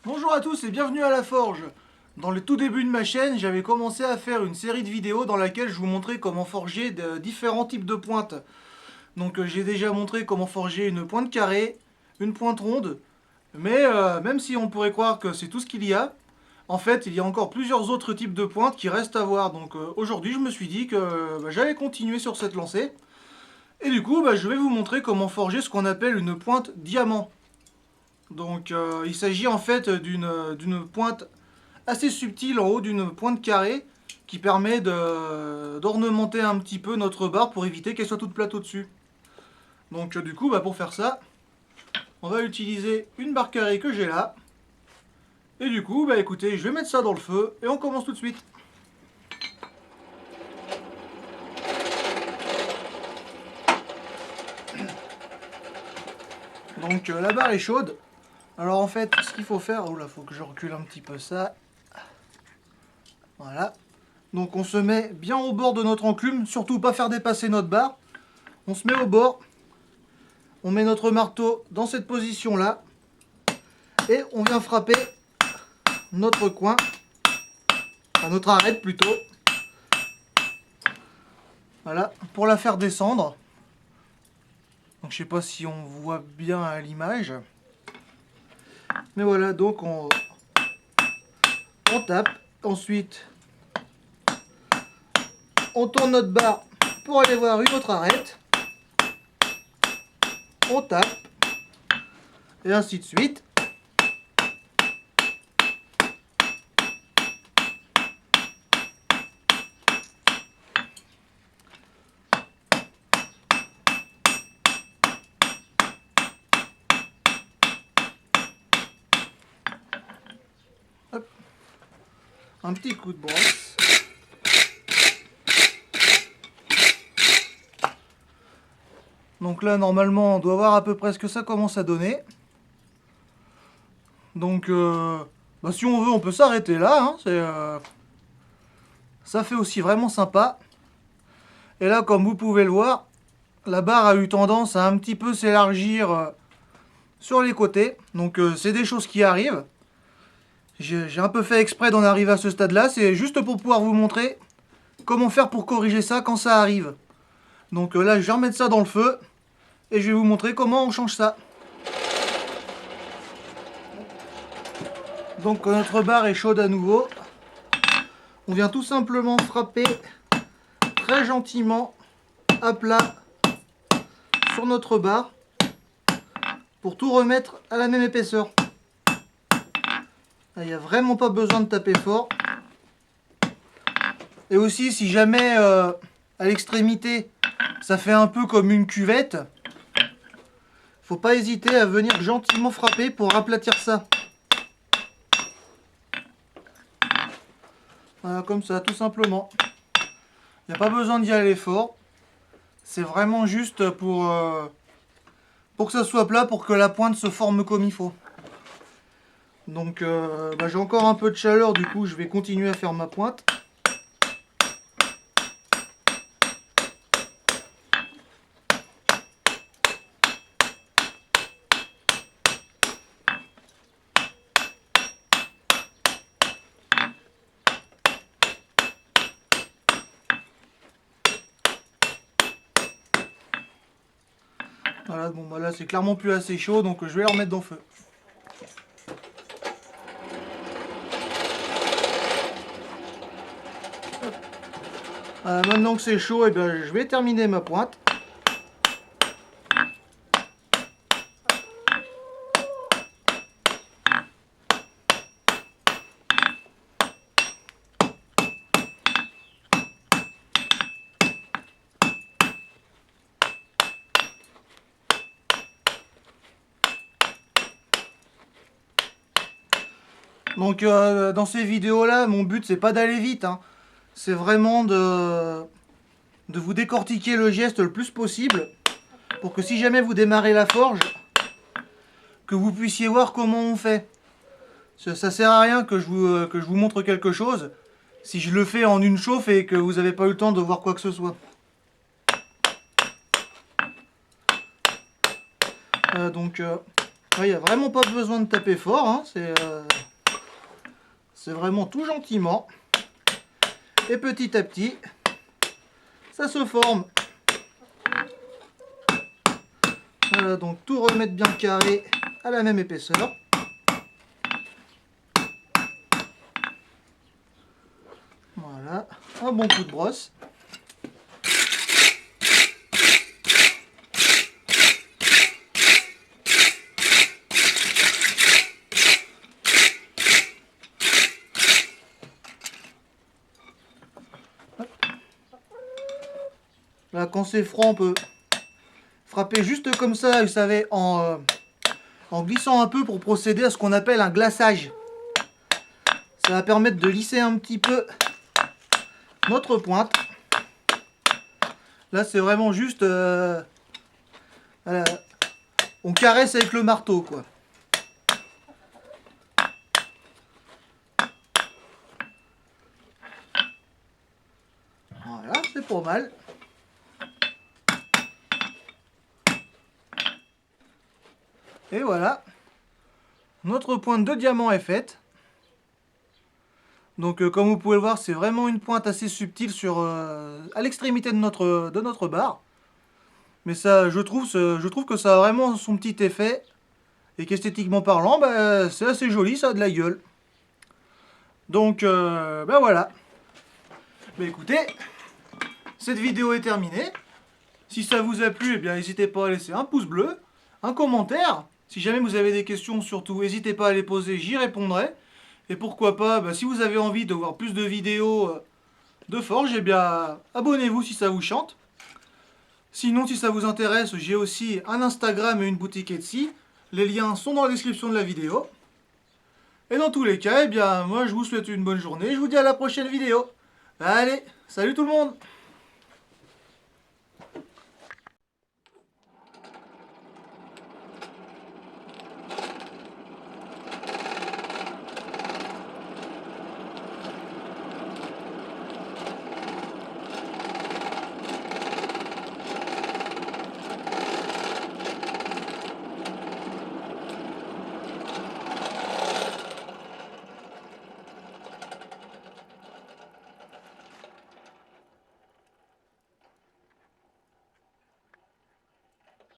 Bonjour à tous et bienvenue à la forge. Dans le tout début de ma chaîne, j'avais commencé à faire une série de vidéos dans laquelle je vous montrais comment forger de différents types de pointes. Donc j'ai déjà montré comment forger une pointe carrée, une pointe ronde, mais même si on pourrait croire que c'est tout ce qu'il y a, en fait il y a encore plusieurs autres types de pointes qui restent à voir. Donc aujourd'hui je me suis dit que j'allais continuer sur cette lancée. Et du coup je vais vous montrer comment forger ce qu'on appelle une pointe diamant. Donc il s'agit en fait d'une pointe assez subtile en haut d'une pointe carrée qui permet d'ornementer un petit peu notre barre pour éviter qu'elle soit toute plate au-dessus. Donc du coup pour faire ça, on va utiliser une barre carrée que j'ai là. Et du coup écoutez, je vais mettre ça dans le feu et on commence tout de suite. Donc la barre est chaude. Alors en fait, ce qu'il faut faire, oh là, faut que je recule un petit peu ça. Voilà. Donc on se met bien au bord de notre enclume, surtout pas faire dépasser notre barre. On se met au bord, on met notre marteau dans cette position là, et on vient frapper notre coin, enfin notre arête plutôt. Voilà, pour la faire descendre. Donc je sais pas si on voit bien à l'image. Mais voilà, donc on tape. Ensuite, on tourne notre barre pour aller voir une autre arête. On tape. Et ainsi de suite. Hop. Un petit coup de brosse. Donc là, normalement, on doit voir à peu près ce que ça commence à donner. Donc, si on veut, on peut s'arrêter là. Hein, ça fait aussi vraiment sympa. Et là, comme vous pouvez le voir, la barre a eu tendance à un petit peu s'élargir sur les côtés. Donc, c'est des choses qui arrivent. J'ai un peu fait exprès d'en arriver à ce stade-là. C'est juste pour pouvoir vous montrer comment faire pour corriger ça quand ça arrive. Donc là, je vais remettre ça dans le feu. Et je vais vous montrer comment on change ça. Donc notre barre est chaude à nouveau. On vient tout simplement frapper très gentiment à plat sur notre barre pour tout remettre à la même épaisseur. Il n'y a vraiment pas besoin de taper fort. Et aussi, si jamais à l'extrémité ça fait un peu comme une cuvette, faut pas hésiter à venir gentiment frapper pour aplatir ça. Voilà, comme ça, tout simplement. Il n'y a pas besoin d'y aller fort. C'est vraiment juste pour que ça soit plat, pour que la pointe se forme comme il faut. Donc j'ai encore un peu de chaleur, du coup je vais continuer à faire ma pointe. Voilà, bon là c'est clairement plus assez chaud, donc je vais le remettre dans le feu. Voilà, maintenant que c'est chaud, je vais terminer ma pointe. Donc dans ces vidéos là, mon but c'est pas d'aller vite, hein. C'est vraiment de vous décortiquer le geste le plus possible pour que si jamais vous démarrez la forge, que vous puissiez voir comment on fait. Ça sert à rien que je vous montre quelque chose si je le fais en une chauffe et que vous n'avez pas eu le temps de voir quoi que ce soit. Donc Il n'y a vraiment pas besoin de taper fort, hein. C'est vraiment tout gentiment. Et petit à petit, ça se forme. Voilà, donc tout remettre bien carré à la même épaisseur. Voilà, un bon coup de brosse. Là, quand c'est froid, on peut frapper juste comme ça, vous savez, en glissant un peu pour procéder à ce qu'on appelle un glaçage. Ça va permettre de lisser un petit peu notre pointe. Là, c'est vraiment juste... voilà, on caresse avec le marteau, quoi. Voilà, c'est pas mal. Et voilà, notre pointe de diamant est faite. Donc comme vous pouvez le voir, c'est vraiment une pointe assez subtile à l'extrémité de notre barre. Mais ça, je trouve que ça a vraiment son petit effet. Et qu'esthétiquement parlant, bah, c'est assez joli, ça a de la gueule. Donc, bah voilà. Bah écoutez, cette vidéo est terminée. Si ça vous a plu, eh bien n'hésitez pas à laisser un pouce bleu, un commentaire. Si jamais vous avez des questions, surtout, n'hésitez pas à les poser, j'y répondrai. Et pourquoi pas, bah, si vous avez envie de voir plus de vidéos de forge, eh bien abonnez-vous si ça vous chante. Sinon, si ça vous intéresse, j'ai aussi un Instagram et une boutique Etsy. Les liens sont dans la description de la vidéo. Et dans tous les cas, eh bien, moi je vous souhaite une bonne journée. Je vous dis à la prochaine vidéo. Allez, salut tout le monde!